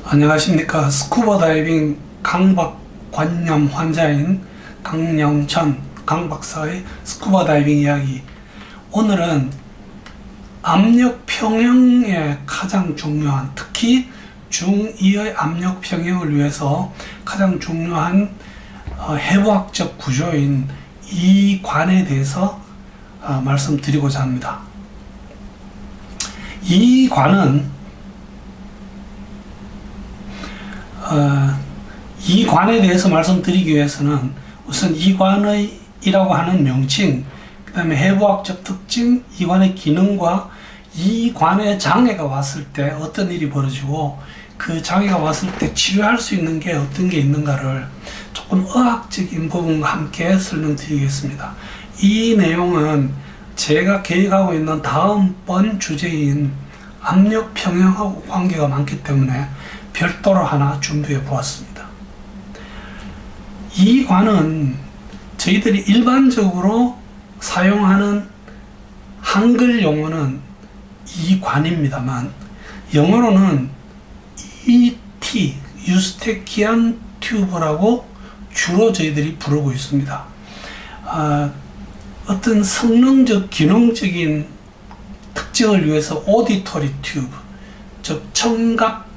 안녕하십니까. 스쿠버 다이빙 강박관념 환자인 강영천 강박사의 스쿠버 다이빙 이야기. 오늘은 압력 평형에 가장 중요한, 특히 중2의 압력 평형을 위해서 가장 중요한 해부학적 구조인 이 관에 대해서 말씀드리고자 합니다. 이 관은 이 관에 대해서 말씀드리기 위해서는 우선 이 관의 이라고 하는 명칭, 그 다음에 해부학적 특징, 이 관의 기능과 이 관에 장애가 왔을 때 어떤 일이 벌어지고 그 장애가 왔을 때 치료할 수 있는 게 어떤 게 있는가를 조금 의학적인 부분과 함께 설명드리겠습니다. 이 내용은 제가 계획하고 있는 다음번 주제인 압력 평형하고 관계가 많기 때문에 별도로 하나 준비해 보았습니다. 이 관은 저희들이 일반적으로 사용하는 한글 용어는 이 관입니다만, 영어로는 ET, 유스테키안 튜브라고 주로 저희들이 부르고 있습니다. 어떤 성능적, 기능적인 특징을 위해서 오디토리 튜브, 즉 청각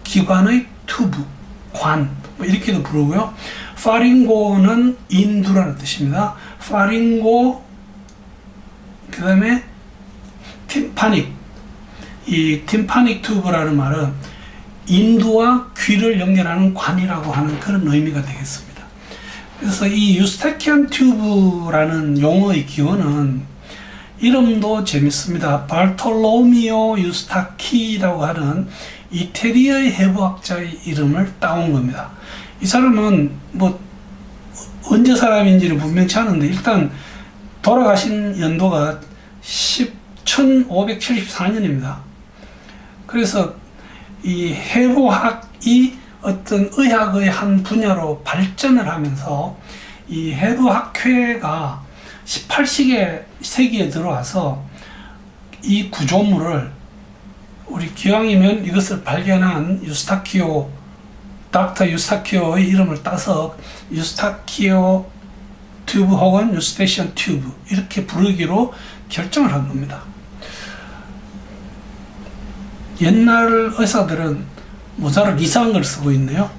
기관의 튜브, 관, 이렇게도 부르고요. 파링고는 인두라는 뜻입니다. 파링고, 그 다음에 팀파닉. 이 팀파닉 튜브라는 말은 인두와 귀를 연결하는 관이라고 하는 그런 의미가 되겠습니다. 그래서 이 유스타키안 튜브라는 용어의 기원은 이름도 재밌습니다. 발톨로미오 유스타키라고 하는 이태리의 해부학자의 이름을 따온 겁니다. 이 사람은 언제 사람인지는 분명치 않은데 일단 돌아가신 연도가 1574년입니다. 그래서 이 해부학이 어떤 의학의 한 분야로 발전을 하면서 이 해부학회가 18세기에 들어와서 이 구조물을 우리 기왕이면 이것을 발견한 닥터 유스타키오의 이름을 따서 유스타키오 튜브 혹은 유스테이션 튜브 이렇게 부르기로 결정을 한 겁니다. 옛날 의사들은 모자를 이상한 걸 쓰고 있네요.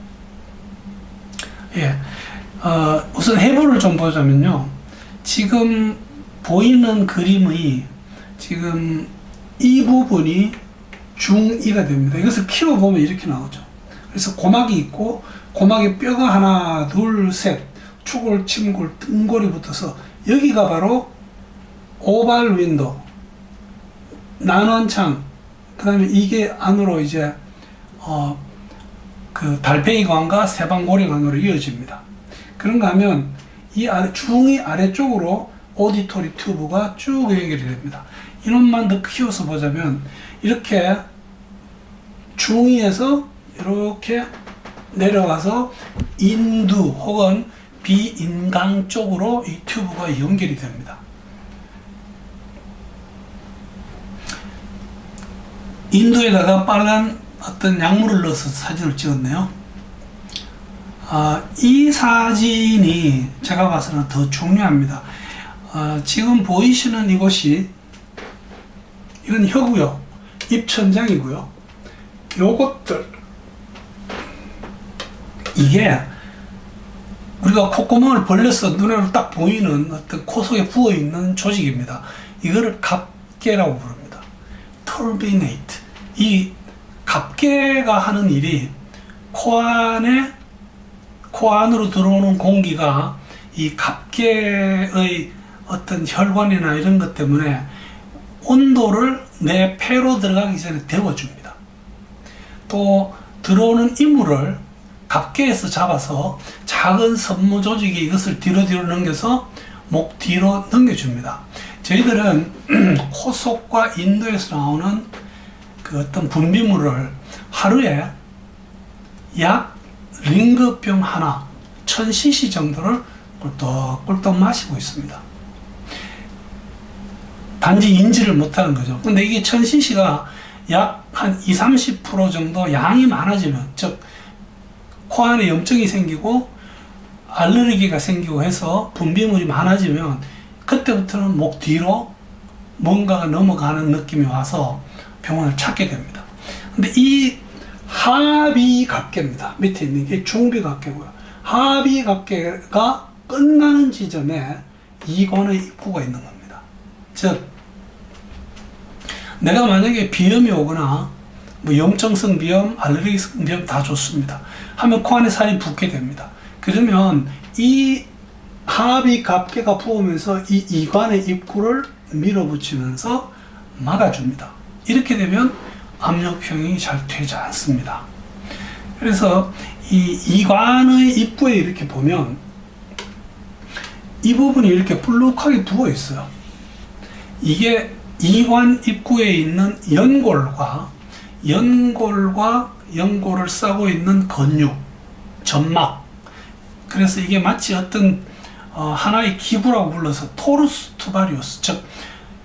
우선 해부를 좀 보자면요. 지금 보이는 그림의 지금 이 부분이 중2가 됩니다. 이것을 키워보면 이렇게 나오죠. 그래서 고막이 있고 고막에 뼈가 하나, 둘, 셋, 추골, 침골, 등골이 붙어서 여기가 바로 오발 윈도우, 난원창, 그 다음에 이게 안으로 이제 그 달팽이관과 세방고리관으로 이어집니다. 그런가 하면 이 중이 아래쪽으로 오디토리 튜브가 쭉 연결이 됩니다. 이놈만 더 키워서 보자면 이렇게 중위에서 이렇게 내려가서 인두 혹은 비인강 쪽으로 이 튜브가 연결이 됩니다. 인두에다가 빨간 어떤 약물을 넣어서 사진을 찍었네요. 이 사진이 제가 봐서는 더 중요합니다. 지금 보이시는 이곳이, 이건 혀고요. 입천장이고요. 요것들, 이게 우리가 콧구멍을 벌려서 눈으로 딱 보이는 어떤 코 속에 부어있는 조직입니다. 이거를 갑계라고 부릅니다. turbinate. 이 갑계가 하는 일이 코 안으로 들어오는 공기가 이 갑계의 어떤 혈관이나 이런 것 때문에 온도를 내 폐로 들어가기 전에 데워줍니다. 또 들어오는 이물을 갑계에서 잡아서 작은 섬모 조직이 이것을 뒤로 넘겨서 목 뒤로 넘겨줍니다. 저희들은 코 속과 인두에서 나오는 그 어떤 분비물을 하루에 약 링거병 하나, 1000cc 정도를 꿀떡꿀떡 마시고 있습니다. 단지 인지를 못하는 거죠. 근데 이게 1000cc가 약 한 20-30% 정도 양이 많아지면, 즉 코 안에 염증이 생기고 알레르기가 생기고 해서 분비물이 많아지면 그때부터는 목 뒤로 뭔가가 넘어가는 느낌이 와서 병원을 찾게 됩니다. 근데 이 하비각계입니다. 밑에 있는 게 중비각계고요. 하비각계가 끝나는 지점에 이관의 입구가 있는 겁니다. 즉 내가 만약에 비염이 오거나 뭐 염증성 비염, 알레르기성 비염 다 좋습니다. 하면 코 안에 살이 붓게 됩니다. 그러면 이 하비각계가 부으면서 이 이관의 입구를 밀어붙이면서 막아줍니다. 이렇게 되면 압력 평형이 잘 되지 않습니다. 그래서 이 이관의 입구에 이렇게 보면 이 부분이 이렇게 볼록하게 부어 있어요. 이게 이관 입구에 있는 연골을 싸고 있는 근육, 점막. 그래서 이게 마치 어떤 하나의 기구라고 불러서 토루스 투바리우스, 즉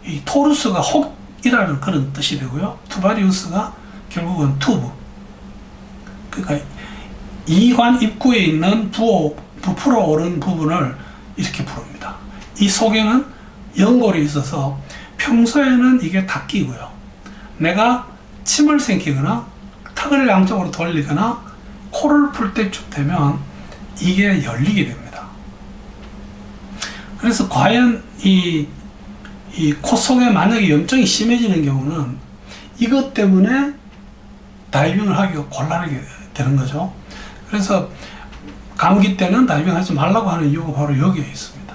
이 토루스가 혹이라는 그런 뜻이 되고요. 투바리우스가 결국은 투브. 그러니까 이관 입구에 있는 부풀어 오른 부분을 이렇게 부릅니다. 이 속에는 연골이 있어서 평소에는 이게 다 끼고요. 내가 침을 삼키거나 턱을 양쪽으로 돌리거나 코를 풀 때쯤 되면 이게 열리게 됩니다. 그래서 과연 이 코 속에 만약에 염증이 심해지는 경우는 이것 때문에 다이빙을 하기가 곤란하게 되는 거죠. 그래서 감기 때는 다이빙 하지 말라고 하는 이유가 바로 여기에 있습니다.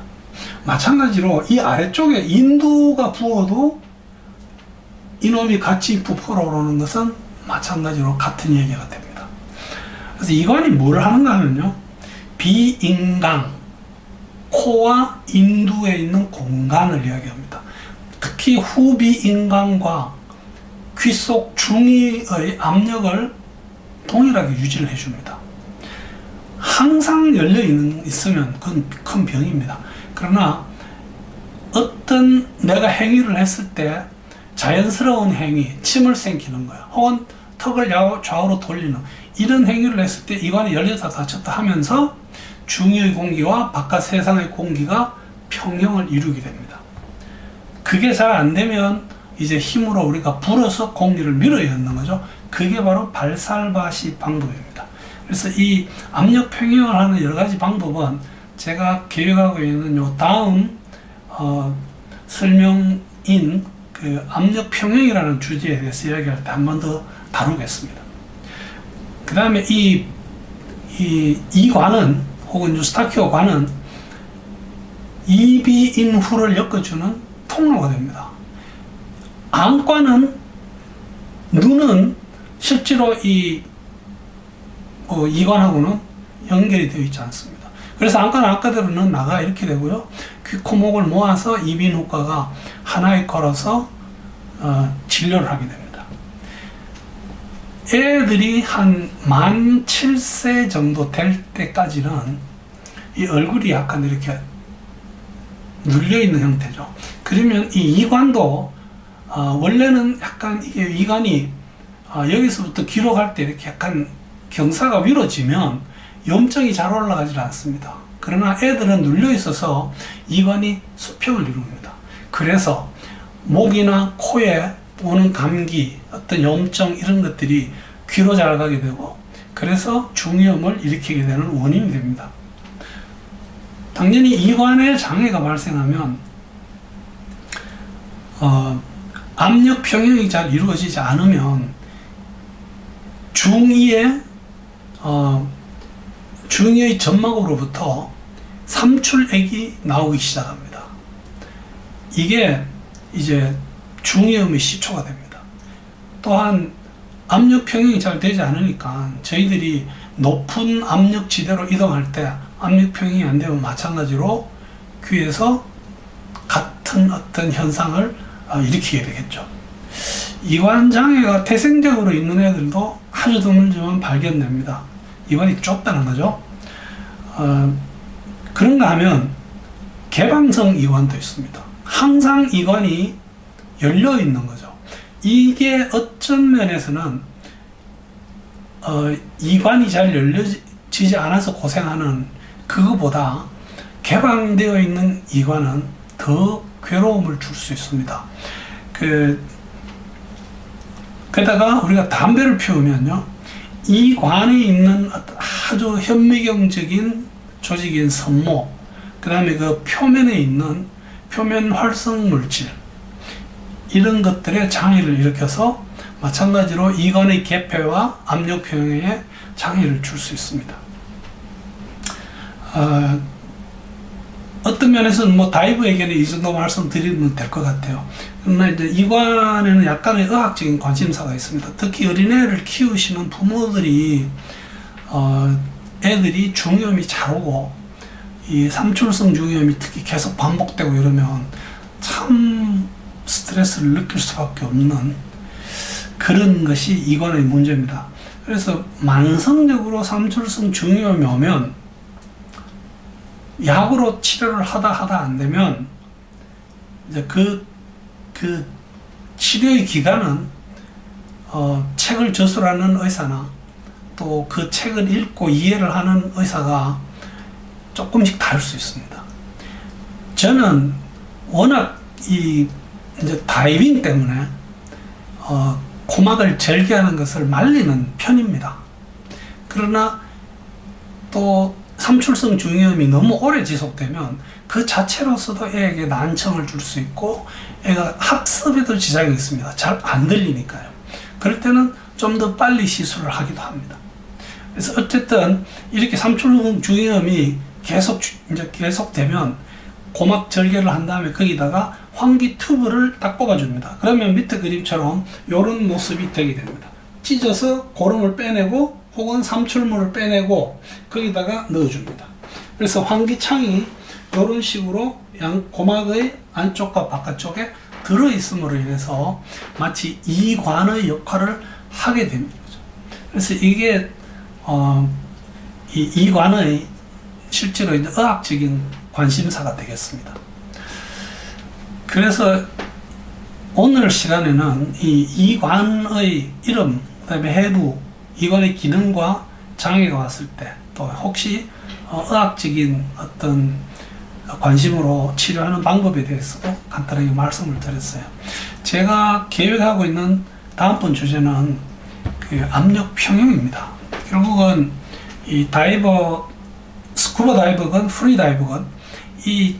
마찬가지로 이 아래쪽에 인두가 부어도 이놈이 같이 부풀어 오르는 것은 마찬가지로 같은 얘기가 됩니다. 그래서 이관이 뭘 하는가 하면요, 비인강, 코와 인두에 있는 공간을 이야기합니다. 특히 후비인강과 귀 속 중위의 압력을 동일하게 유지를 해줍니다. 항상 열려 있으면 그건 큰 병입니다. 그러나 어떤 내가 행위를 했을 때 자연스러운 행위, 침을 삼키는 거야, 혹은 턱을 좌우로 돌리는 이런 행위를 했을 때 이관이 열렸다 닫혔다 하면서 중위의 공기와 바깥 세상의 공기가 평형을 이루게 됩니다. 그게 잘 안 되면 이제 힘으로 우리가 불어서 공기를 밀어야 하는 거죠. 그게 바로 발살바시 방법입니다. 그래서 이 압력 평형을 하는 여러 가지 방법은 제가 계획하고 있는 요 다음 설명인 그 압력 평형이라는 주제에 대해서 이야기할 때 한 번 더 다루겠습니다. 그 다음에 이 관은 혹은 유스타키오 관은 이비인후를 엮어주는 통로가 됩니다. 안과는 눈은 실제로 이관하고는 연결이 되어 있지 않습니다. 그래서 안과는 아까대로 눈 나가 이렇게 되고요. 귀, 코, 목을 모아서 이비인후과가 하나에 걸어서 진료를 하게 됩니다. 애들이 한 만 7세 정도 될 때까지는 이 얼굴이 약간 이렇게 눌려있는 형태죠. 그러면 이 이관도 원래는 약간 이게 이관이 여기서부터 귀로 갈 때 이렇게 약간 경사가 위로 지면 염증이 잘 올라가지 않습니다. 그러나 애들은 눌려 있어서 이관이 수평을 이룹니다. 그래서 목이나 코에 오는 감기, 어떤 염증 이런 것들이 귀로 잘 가게 되고, 그래서 중이염을 일으키게 되는 원인이 됩니다. 당연히 이관에 장애가 발생하면 압력 평형이 잘 이루어지지 않으면 중이의 점막으로부터 삼출액이 나오기 시작합니다. 이게 이제 중이염의 시초가 됩니다. 또한 압력 평형이 잘 되지 않으니까 저희들이 높은 압력 지대로 이동할 때 압력 평형이 안 되면 마찬가지로 귀에서 같은 어떤 현상을 일으키게 되겠죠. 이관 장애가 태생적으로 있는 애들도 아주 드물지만 발견됩니다. 이관이 좁다는 거죠. 그런가 하면 개방성 이관도 있습니다. 항상 이관이 열려 있는 거죠. 이게 어떤 면에서는 이관이 잘 열려지지 않아서 고생하는 그거보다 개방되어 있는 이관은 더 괴로움을 줄 수 있습니다. 게다가 우리가 담배를 피우면요, 이관에 있는 아주 현미경적인 조직인 섬모, 그 다음에 그 표면에 있는 표면 활성 물질, 이런 것들의 장애를 일으켜서 마찬가지로 이관의 개폐와 압력 평형에 장애를 줄 수 있습니다. 어떤 면에서는 뭐 다이브에게는 이 정도 말씀드리면 될 것 같아요. 그러나 이제 이관에는 약간의 의학적인 관심사가 있습니다. 특히 어린애를 키우시는 부모들이 애들이 중이염이 잘 오고 이 삼출성 중이염이 특히 계속 반복되고 이러면 참 스트레스를 느낄 수밖에 없는 그런 것이 이관의 문제입니다. 그래서 만성적으로 삼출성 중이염이 오면 약으로 치료를 하다 안 되면 이제 그 치료의 기간은 책을 저술하는 의사나 또 그 책을 읽고 이해를 하는 의사가 조금씩 다를 수 있습니다. 저는 워낙 이제 다이빙 때문에 고막을 절개하는 것을 말리는 편입니다. 그러나 또 삼출성 중이염이 너무 오래 지속되면 그 자체로서도 애에게 난청을 줄 수 있고 애가 학습에도 지장이 있습니다. 잘 안 들리니까요. 그럴 때는 좀 더 빨리 시술을 하기도 합니다. 그래서 어쨌든 이렇게 삼출성 중이염이 계속되면 고막 절개를 한 다음에 거기다가 환기 튜브를 딱 꼽아줍니다. 그러면 밑에 그림처럼 이런 모습이 되게 됩니다. 찢어서 고름을 빼내고 혹은 삼출물을 빼내고 거기다가 넣어줍니다. 그래서 환기창이 이런 식으로 고막의 안쪽과 바깥쪽에 들어있음으로 인해서 마치 이관의 역할을 하게 됩니다. 그래서 이게 이 이관의 실제로 이제 의학적인 관심사가 되겠습니다. 그래서 오늘 시간에는 이 이관의 이름, 그다음에 해부, 이관의 기능과 장애가 왔을 때, 또 혹시 의학적인 어떤 관심으로 치료하는 방법에 대해서도 간단하게 말씀을 드렸어요. 제가 계획하고 있는 다음번 주제는 그 압력 평형입니다. 결국은 이 스쿠버 다이버건 프리 다이버건 이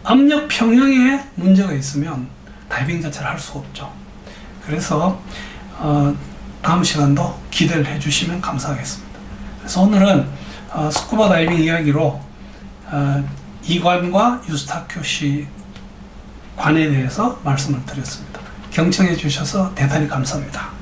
압력 평형에 문제가 있으면 다이빙 자체를 할 수가 없죠. 그래서 다음 시간도 기대를 해주시면 감사하겠습니다. 그래서 오늘은 스쿠버 다이빙 이야기로 이관과 유스타큐시 관에 대해서 말씀을 드렸습니다. 경청해 주셔서 대단히 감사합니다.